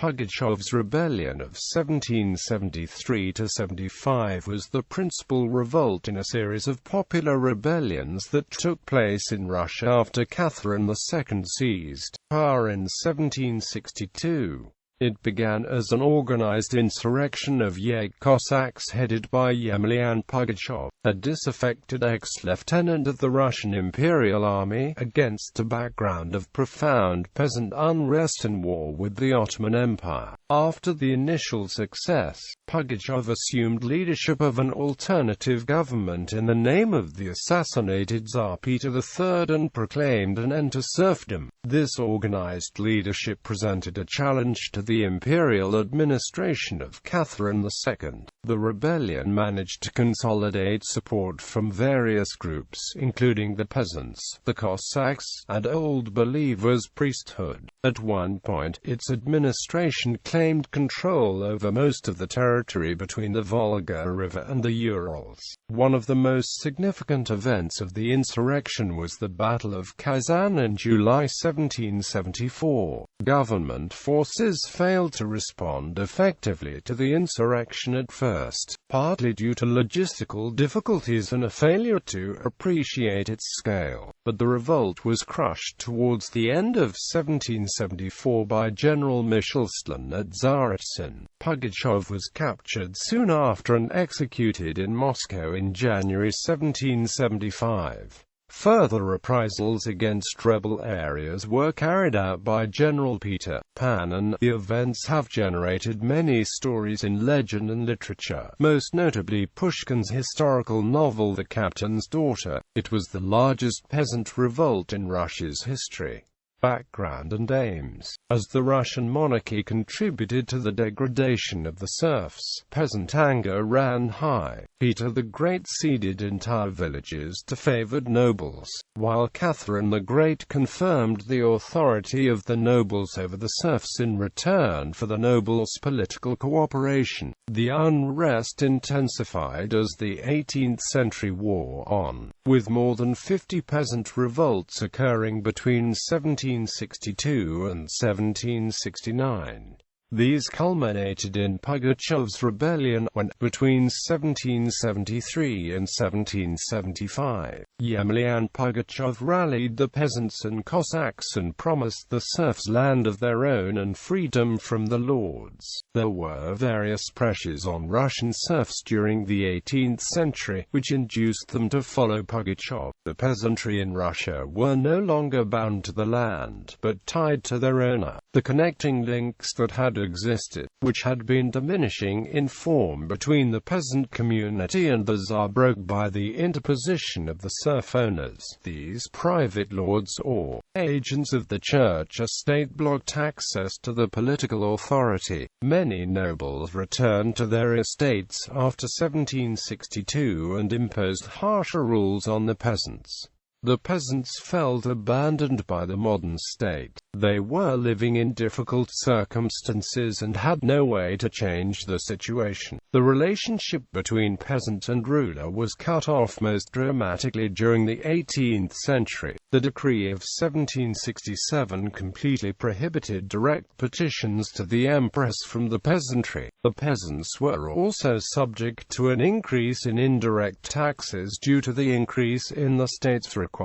Pugachev's rebellion of 1773–75 was the principal revolt in a series of popular rebellions that took place in Russia after Catherine II seized power in 1762. It began as an organized insurrection of Yaik Cossacks headed by Yemelyan Pugachev, a disaffected ex-lieutenant of the Russian Imperial Army, against a background of profound peasant unrest and war with the Ottoman Empire. After the initial success, Pugachev assumed leadership of an alternative government in the name of the assassinated Tsar Peter III and proclaimed an end to serfdom. This organized leadership presented a challenge to the imperial administration of Catherine II. The rebellion managed to consolidate support from various groups, including the peasants, the Cossacks, and Old Believers priesthood. At one point, its administration claimed control over most of the territory between the Volga River and the Urals. One of the most significant events of the insurrection was the Battle of Kazan in July 1774. Government forces failed to respond effectively to the insurrection at first, partly due to logistical difficulties and a failure to appreciate its scale. But the revolt was crushed towards the end of 1774 by General Mishelstan at Tsaritsyn. Pugachev was captured soon after and executed in Moscow in January 1775. Further reprisals against rebel areas were carried out by General Peter Pan, and the events have generated many stories in legend and literature, most notably Pushkin's historical novel The Captain's Daughter. It was the largest peasant revolt in Russia's history. Background and aims. As the Russian monarchy contributed to the degradation of the serfs, peasant anger ran high. Peter the Great ceded entire villages to favored nobles, while Catherine the Great confirmed the authority of the nobles over the serfs in return for the nobles' political cooperation. The unrest intensified as the 18th century wore on, with more than 50 peasant revolts occurring between 1762 and 1769. These culminated in Pugachev's rebellion when, between 1773 and 1775, Yemelyan Pugachev rallied the peasants and Cossacks and promised the serfs land of their own and freedom from the lords. There were various pressures on Russian serfs during the 18th century, which induced them to follow Pugachev. The peasantry in Russia were no longer bound to the land, but tied to their owner. The connecting links that had existed, which had been diminishing in form between the peasant community and the Tsar, broke by the interposition of the serf owners. These private lords, or agents of the church estate, blocked access to the political authority. Many nobles returned to their estates after 1762 and imposed harsher rules on the peasants. The peasants felt abandoned by the modern state. They were living in difficult circumstances and had no way to change the situation. The relationship between peasant and ruler was cut off most dramatically during the 18th century. The decree of 1767 completely prohibited direct petitions to the empress from the peasantry. The peasants were also subject to an increase in indirect taxes due to the increase in the state's requirements.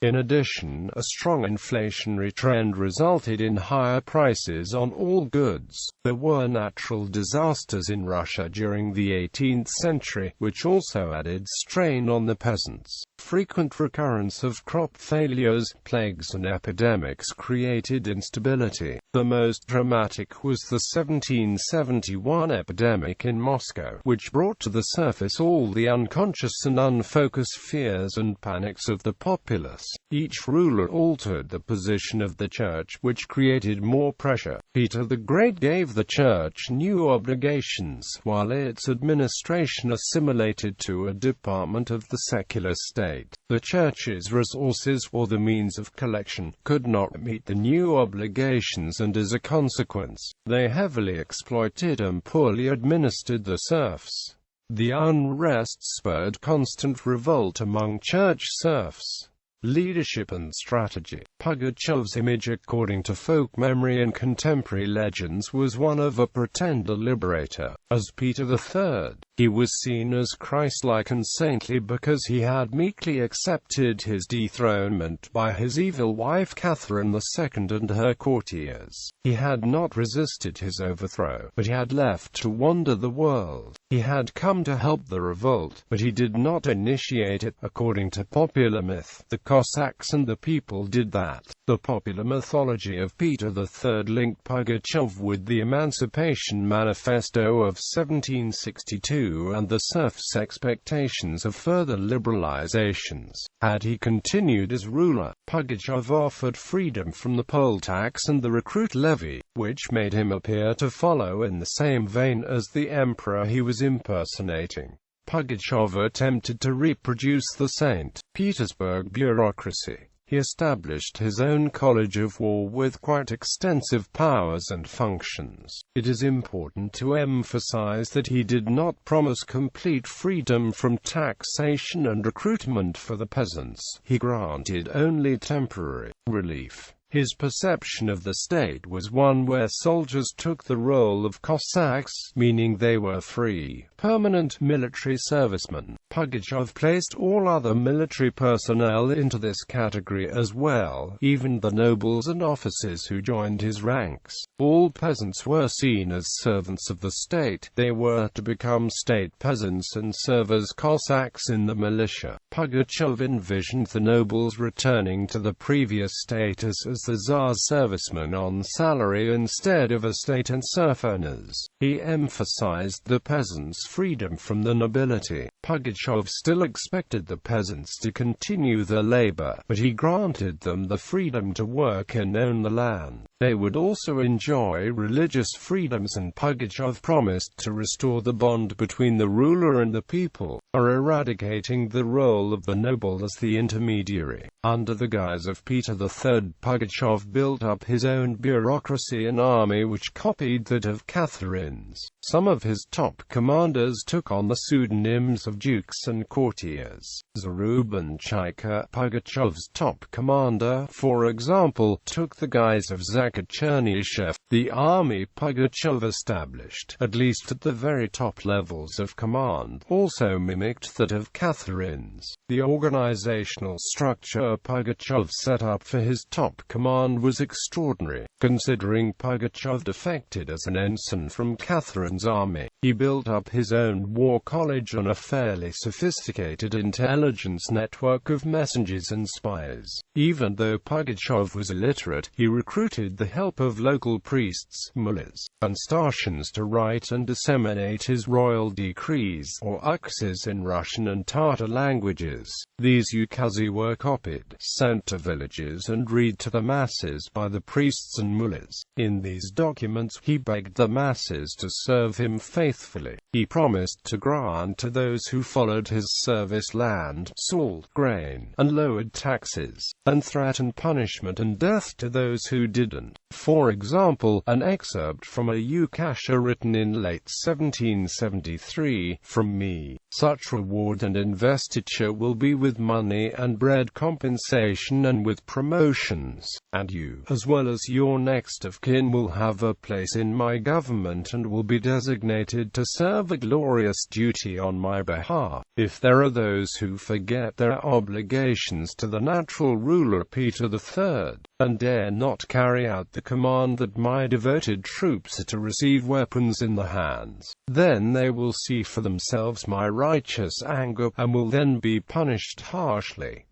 In addition, a strong inflationary trend resulted in higher prices on all goods. There were natural disasters in Russia during the 18th century, which also added strain on the peasants. Frequent recurrence of crop failures, plagues and epidemics created instability. The most dramatic was the 1771 epidemic in Moscow, which brought to the surface all the unconscious and unfocused fears and panics of the populace. Each ruler altered the position of the church, which created more pressure. Peter the Great gave the church new obligations, while its administration assimilated to a department of the secular state. The church's resources, or the means of collection, could not meet the new obligations, and as a consequence, they heavily exploited and poorly administered the serfs. The unrest spurred constant revolt among church serfs. Leadership and strategy. Pugachev's image, according to folk memory and contemporary legends, was one of a pretender liberator. As Peter III, he was seen as Christ-like and saintly because he had meekly accepted his dethronement by his evil wife Catherine II and her courtiers. He had not resisted his overthrow, but he had left to wander the world. He had come to help the revolt, but he did not initiate it. According to popular myth, the Cossacks and the people did that. The popular mythology of Peter III linked Pugachev with the Emancipation Manifesto of 1762 and the serfs' expectations of further liberalizations. Had he continued as ruler, Pugachev offered freedom from the poll tax and the recruit levy, which made him appear to follow in the same vein as the emperor he was impersonating. Pugachev attempted to reproduce the Saint Petersburg bureaucracy. He established his own college of war with quite extensive powers and functions. It is important to emphasize that he did not promise complete freedom from taxation and recruitment for the peasants. He granted only temporary relief. His perception of the state was one where soldiers took the role of Cossacks, meaning they were free, permanent military servicemen. Pugachev placed all other military personnel into this category as well, even the nobles and officers who joined his ranks. All peasants were seen as servants of the state. They were to become state peasants and serve as Cossacks in the militia. Pugachev envisioned the nobles returning to the previous status as the Tsar's servicemen on salary instead of estate and serf owners. He emphasized the peasants' freedom from the nobility. Pugachev still expected the peasants to continue their labor, but he granted them the freedom to work and own the land. They would also enjoy religious freedoms, and Pugachev promised to restore the bond between the ruler and the people, or eradicating the role of the noble as the intermediary. Under the guise of Peter III, Pugachev built up his own bureaucracy and army which copied that of Catherine's. Some of his top commanders took on the pseudonyms of dukes and courtiers. Zarubin Chaika, Pugachev's top commander, for example, took the guise of Chernyshев. The army Pugachev established, at least at the very top levels of command, also mimicked that of Catherine's. The organizational structure Pugachev set up for his top command was extraordinary, considering Pugachev defected as an ensign from Catherine's army. He built up his own war college on a fairly sophisticated intelligence network of messengers and spies. Even though Pugachev was illiterate, he recruited the help of local priests, mullahs, and starshins to write and disseminate his royal decrees, or ukases in Russian and Tatar languages. These ukazi were copied, sent to villages and read to the masses by the priests and mullahs. In these documents, he begged the masses to serve him faithfully. He promised to grant to those who followed his service land, salt, grain, and lowered taxes, and threatened punishment and death to those who didn't. For example, an excerpt from a ukasha written in late 1773, "From me, such reward and investiture will be with money and bread compensation and with promotions, and you, as well as your next of kin, will have a place in my government and will be designated to serve a glorious duty on my behalf. If there are those who forget their obligations to the natural ruler Peter III, and dare not carry out the command that my devoted troops are to receive weapons in the hands, then they will see for themselves my righteous anger, and will then be punished harshly."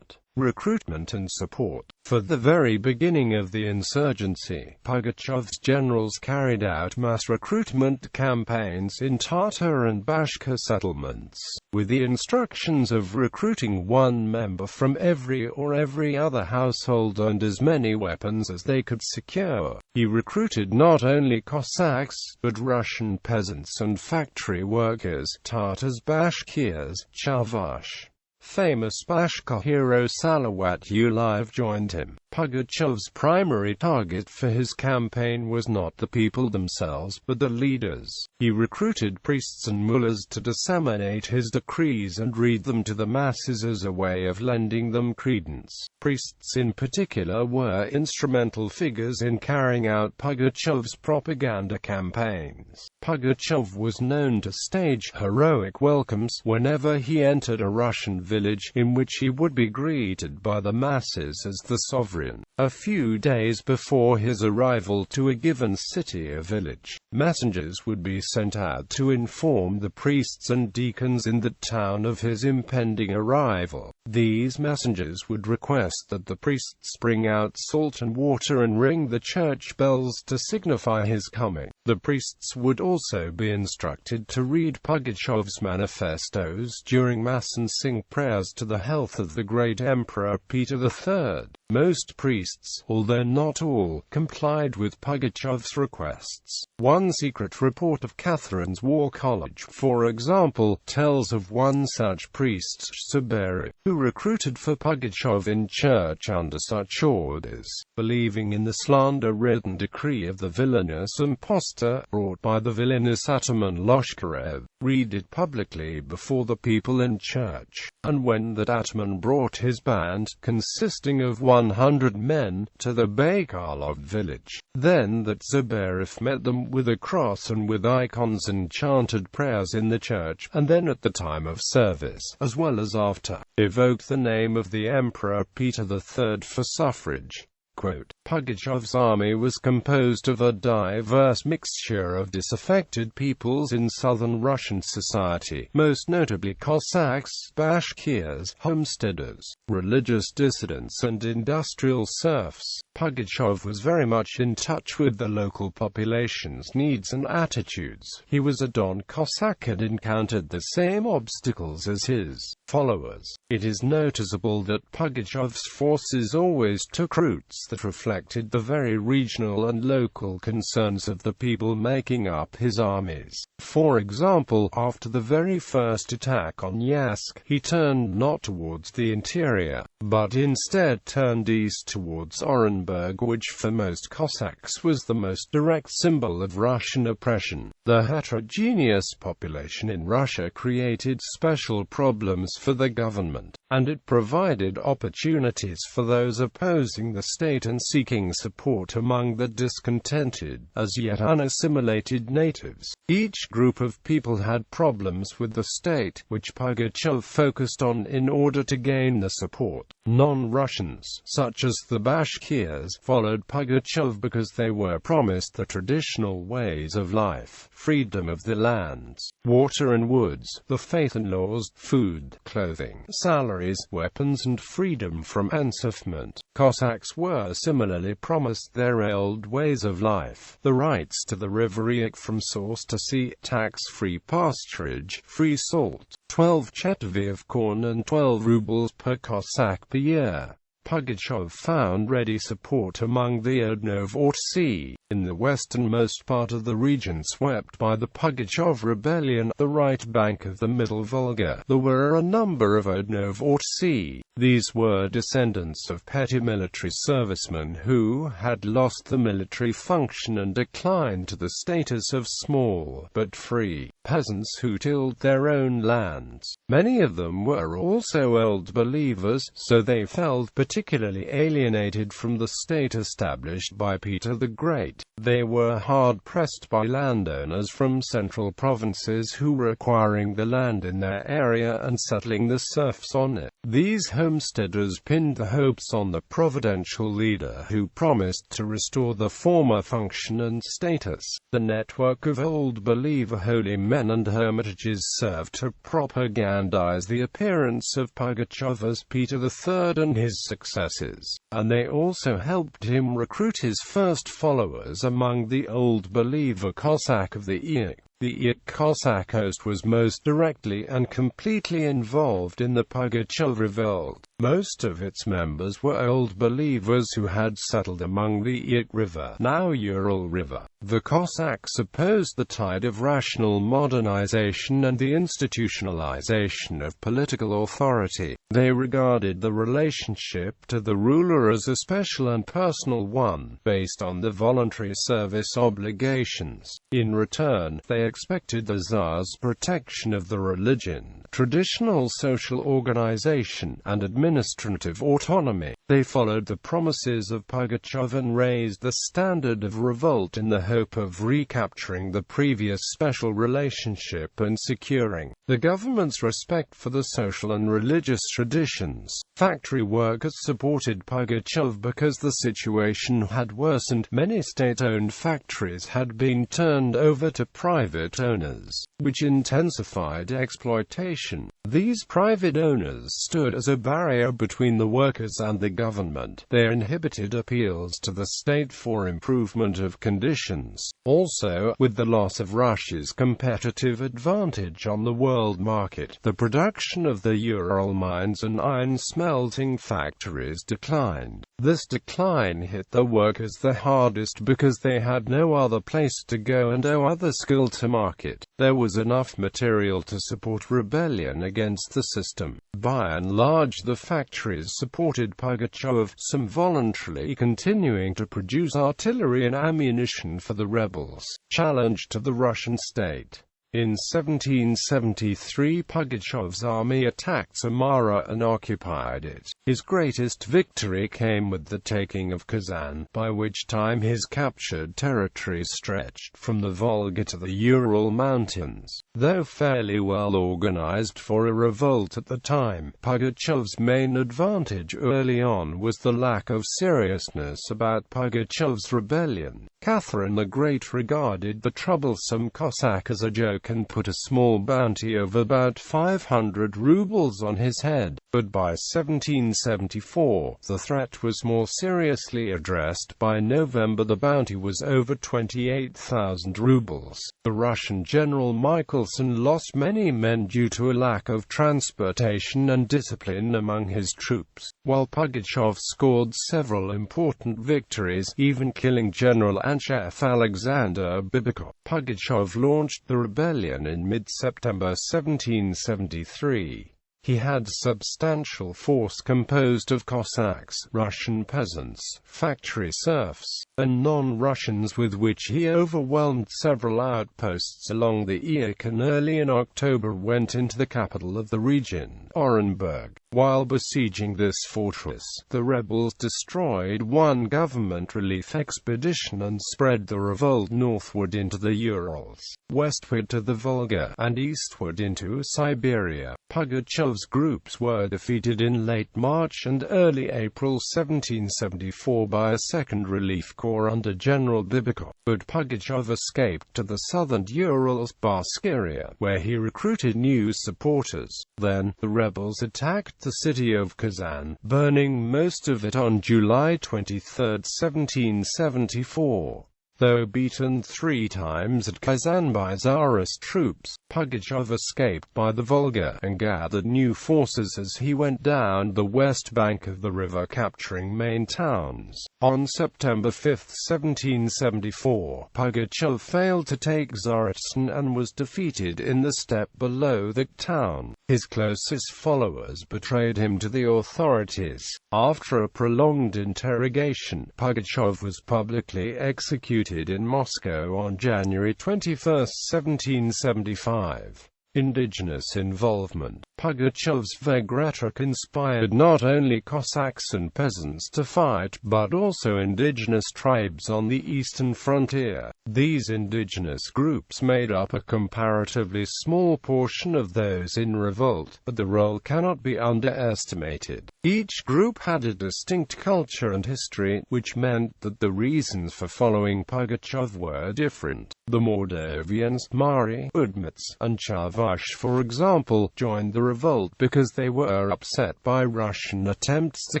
Recruitment and support. For the very beginning of the insurgency, Pugachev's generals carried out mass recruitment campaigns in Tatar and Bashkir settlements, with the instructions of recruiting one member from every other household and as many weapons as they could secure. He recruited not only Cossacks, but Russian peasants and factory workers, Tatars, Bashkirs, Chavas, Famous Bashkir hero Salawat Yuliyev joined him. Pugachev's primary target for his campaign was not the people themselves, but the leaders. He recruited priests and mullahs to disseminate his decrees and read them to the masses as a way of lending them credence. Priests in particular were instrumental figures in carrying out Pugachev's propaganda campaigns. Pugachev was known to stage heroic welcomes whenever he entered a Russian village, in which he would be greeted by the masses as the sovereign. A few days before his arrival to a given city or village, messengers would be sent out to inform the priests and deacons in the town of his impending arrival. These messengers would request that the priests bring out salt and water and ring the church bells to signify his coming. The priests would also be instructed to read Pugachev's manifestos during Mass and sing prayers to the health of the great Emperor Peter III. Most priests, although not all, complied with Pugachev's requests. One secret report of Catherine's War College, for example, tells of one such priest, Zuberi, who recruited for Pugachev in church under such orders, believing in the slander-ridden decree of the villainous impostor, brought by the villainous Ottoman Lashkarev. Read it publicly before the people in church. And when that Atman brought his band, consisting of 100 men, to the Baykalov village, then that Zuberif met them with a cross and with icons and chanted prayers in the church, and then at the time of service, as well as after, evoked the name of the Emperor Peter III for suffrage. Quote, Pugachev's army was composed of a diverse mixture of disaffected peoples in southern Russian society, most notably Cossacks, Bashkirs, homesteaders, religious dissidents and industrial serfs. Pugachev was very much in touch with the local population's needs and attitudes. He was a Don Cossack and encountered the same obstacles as his followers. It is noticeable that Pugachev's forces always took routes that reflected the very regional and local concerns of the people making up his armies. For example, after the very first attack on Yask, he turned not towards the interior, but instead turned east towards Orenburg, which for most Cossacks was the most direct symbol of Russian oppression. The heterogeneous population in Russia created special problems for the government, and it provided opportunities for those opposing the state and seeking support among the discontented, as yet unassimilated natives. Each group of people had problems with the state, which Pugachev focused on in order to gain the support. Non-Russians, such as the Bashkirs, followed Pugachev because they were promised the traditional ways of life, freedom of the lands, water and woods, the faith and laws, food, clothing, salaries, weapons and freedom from enslavement. Cossacks were similarly promised their old ways of life, the rights to the river Yaik from source to sea, tax-free pasturage, free salt, 12 chetvi of corn and 12 rubles per Cossack per year. Pugachev found ready support among the Odnovortsi, in the westernmost part of the region swept by the Pugachev rebellion, the right bank of the Middle Volga. There were a number of Odnovortsi. These were descendants of petty military servicemen who had lost the military function and declined to the status of small, but free, peasants who tilled their own lands. Many of them were also old believers, so they felt particularly alienated from the state established by Peter the Great. They were hard-pressed by landowners from central provinces who were acquiring the land in their area and settling the serfs on it. These homesteaders pinned their hopes on the providential leader who promised to restore the former function and status. The network of old believer holy men and hermitages served to propagandize the appearance of Pugachev as Peter III and his successors, and they also helped him recruit his first followers among the old believer Cossack of the Yaik. The Yaik Cossack host was most directly and completely involved in the Pugachev revolt. Most of its members were old believers who had settled among the Yaik River, now Ural River, The Cossacks opposed the tide of rational modernization and the institutionalization of political authority. They regarded the relationship to the ruler as a special and personal one, based on the voluntary service obligations. In return, they expected the Tsar's protection of the religion, traditional social organization, and administrative autonomy. They followed the promises of Pugachev and raised the standard of revolt in the hope of recapturing the previous special relationship and securing the government's respect for the social and religious traditions. Factory workers supported Pugachev because the situation had worsened. Many state-owned factories had been turned over to private owners, which intensified exploitation. These private owners stood as a barrier between the workers and the government. They inhibited appeals to the state for improvement of conditions. Also, with the loss of Russia's competitive advantage on the world market, the production of the Ural mines and iron smelting factories declined. This decline hit the workers the hardest because they had no other place to go and no other skill to market. There was enough material to support rebellion against the system. By and large, the factories supported Pugachev, some voluntarily continuing to produce artillery and ammunition for the rebels' challenge to the Russian state. In 1773, Pugachev's army attacked Samara and occupied it. His greatest victory came with the taking of Kazan, by which time his captured territory stretched from the Volga to the Ural Mountains. Though fairly well organized for a revolt at the time, Pugachev's main advantage early on was the lack of seriousness about Pugachev's rebellion. Catherine the Great regarded the troublesome Cossack as a joke and put a small bounty of about 500 rubles on his head. But by 1774, the threat was more seriously addressed. By November, the bounty was over 28,000 rubles. The Russian general Michelson lost many men due to a lack of transportation and discipline among his troops, while Pugachev scored several important victories, even killing General Anshev Alexander Bibikov. Pugachev launched the rebellion in mid-September 1773. He had a substantial force composed of Cossacks, Russian peasants, factory serfs, and non-Russians, with which he overwhelmed several outposts along the Yaik, and early in October went into the capital of the region, Orenburg. While besieging this fortress, the rebels destroyed one government relief expedition and spread the revolt northward into the Urals, westward to the Volga, and eastward into Siberia. Pugachev's groups were defeated in late March and early April 1774 by a second relief corps under General Bibikov, but Pugachev escaped to the southern Urals, Baskyria, where he recruited new supporters. Then, the rebels attacked the city of Kazan, burning most of it on July 23, 1774. Though beaten 3 times at Kazan by Tsarist troops, Pugachev escaped by the Volga and gathered new forces as he went down the west bank of the river, capturing main towns. On September 5, 1774, Pugachev failed to take Tsaritsyn and was defeated in the steppe below the town. His closest followers betrayed him to the authorities. After a prolonged interrogation, Pugachev was publicly executed in Moscow on January 21, 1775. Indigenous involvement. Pugachev's Vegretric inspired not only Cossacks and peasants to fight, but also indigenous tribes on the eastern frontier. These indigenous groups made up a comparatively small portion of those in revolt, but the role cannot be underestimated. Each group had a distinct culture and history, which meant that the reasons for following Pugachev were different. The Moldavians, Mari, Udmurts, and Chavars Chuhuiv, for example, joined the revolt because they were upset by Russian attempts to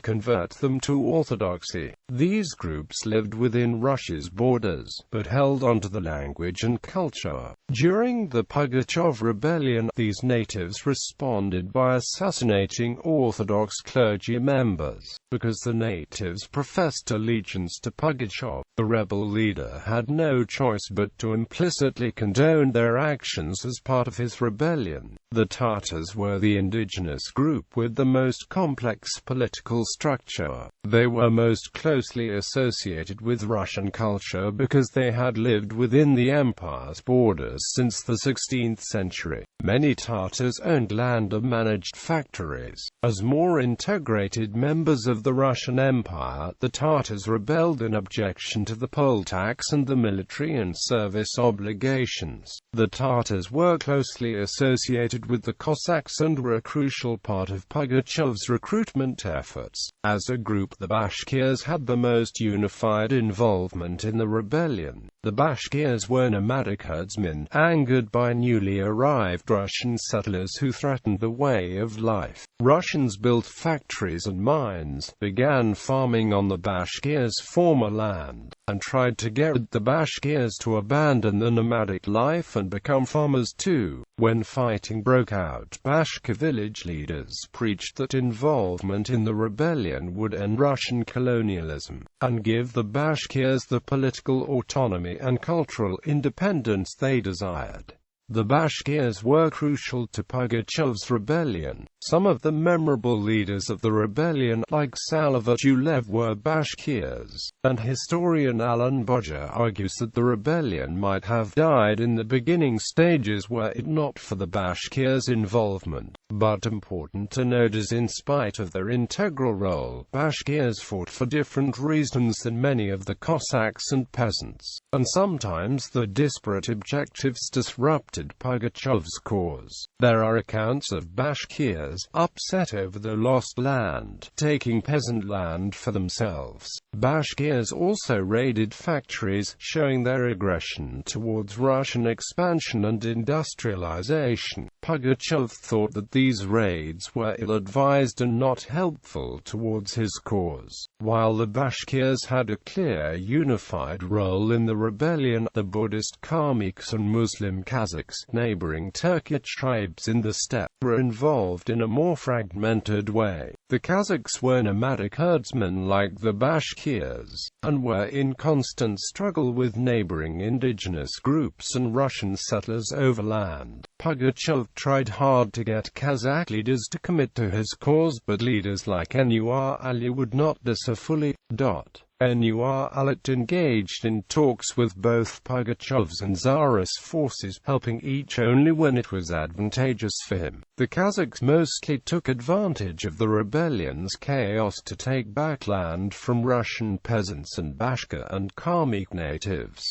convert them to Orthodoxy. These groups lived within Russia's borders, but held onto the language and culture. During the Pugachev rebellion, these natives responded by assassinating Orthodox clergy members. Because the natives professed allegiance to Pugachev, the rebel leader had no choice but to implicitly condone their actions as part of his rebellion. The Tatars were the indigenous group with the most complex political structure. They were most closely associated with Russian culture because they had lived within the empire's borders since the 16th century. Many Tatars owned land or managed factories. As more integrated members of the Russian Empire, the Tatars rebelled in objection to the poll tax and the military and service obligations. The Tatars were closely associated with the Cossacks and were a crucial part of Pugachev's recruitment efforts. As a group, the Bashkirs had the most unified involvement in the rebellion. The Bashkirs were nomadic herdsmen, angered by newly arrived Russian settlers who threatened the way of life. Russians built factories and mines, began farming on the Bashkirs' former land, and tried to get the Bashkirs to abandon the nomadic life and become farmers too. When fighting broke out, Bashkir village leaders preached that involvement in the rebellion would end Russian colonialism, and give the Bashkirs the political autonomy and cultural independence they desired. The Bashkirs were crucial to Pugachev's rebellion. Some of the memorable leaders of the rebellion, like Salva Julev, were Bashkirs, and historian Alan Bodger argues that the rebellion might have died in the beginning stages were it not for the Bashkirs' involvement. But important to note is, in spite of their integral role, Bashkirs fought for different reasons than many of the Cossacks and peasants, and sometimes the disparate objectives disrupted Pugachev's cause. There are accounts of Bashkirs upset over the lost land, taking peasant land for themselves. Bashkirs also raided factories, showing their aggression towards Russian expansion and industrialization. Pugachev thought that these raids were ill-advised and not helpful towards his cause. While the Bashkirs had a clear unified role in the rebellion, the Buddhist Kalmyks and Muslim Kazakhs, neighboring Turkic tribes in the steppe, were involved in a more fragmented way. The Kazakhs were nomadic herdsmen like the Bashkirs, and were in constant struggle with neighboring indigenous groups and Russian settlers over land. Pugachev tried hard to get Kazakh leaders to commit to his cause, but leaders like Nur Ali would not do so fully. Nur Ali engaged in talks with both Pugachev's and Tsarist forces, helping each only when it was advantageous for him. The Kazakhs mostly took advantage of the rebellion's chaos to take back land from Russian peasants and Bashkir and Kalmyk natives.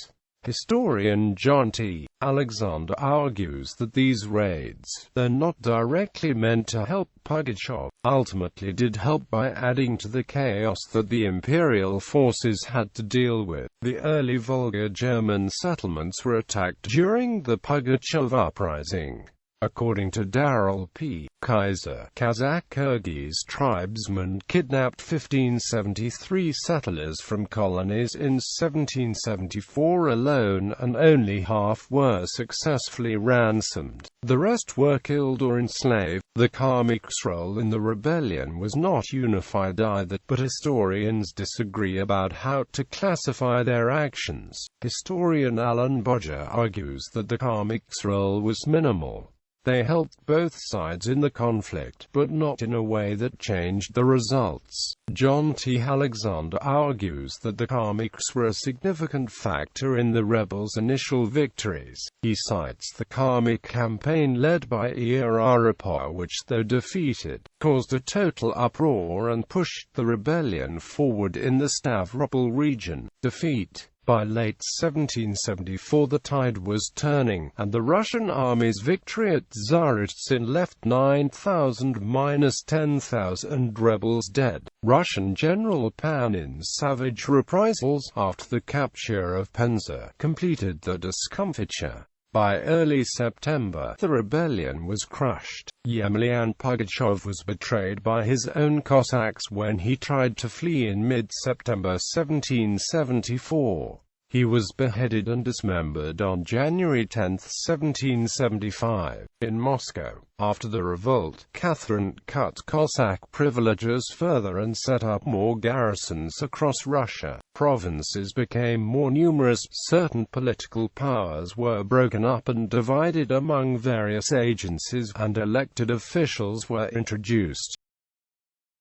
Historian John T. Alexander argues that these raids, though not directly meant to help Pugachev, ultimately did help by adding to the chaos that the imperial forces had to deal with. The early Volga German settlements were attacked during the Pugachev uprising. According to Daryl P. Kaiser, Kazakh-Kyrgyz tribesmen kidnapped 1573 settlers from colonies in 1774 alone, and only half were successfully ransomed. The rest were killed or enslaved. The Kalmyks' role in the rebellion was not unified either, but historians disagree about how to classify their actions. Historian Alan Bodger argues that the Kalmyks' role was minimal. They helped both sides in the conflict, but not in a way that changed the results. John T. Alexander argues that the Kalmyks were a significant factor in the rebels' initial victories. He cites the Kalmyk campaign led by Ilya Repin, which, though defeated, caused a total uproar and pushed the rebellion forward in the Stavropol region. Defeat. By late 1774 the tide was turning, and the Russian army's victory at Tsaritsyn left 9,000–10,000 rebels dead. Russian General Panin's savage reprisals, after the capture of Penza, completed the discomfiture. By early September, the rebellion was crushed. Yemelyan Pugachev was betrayed by his own Cossacks when he tried to flee in mid-September 1774. He was beheaded and dismembered on January 10, 1775, in Moscow. After the revolt, Catherine cut Cossack privileges further and set up more garrisons across Russia. Provinces became more numerous, certain political powers were broken up and divided among various agencies, and elected officials were introduced.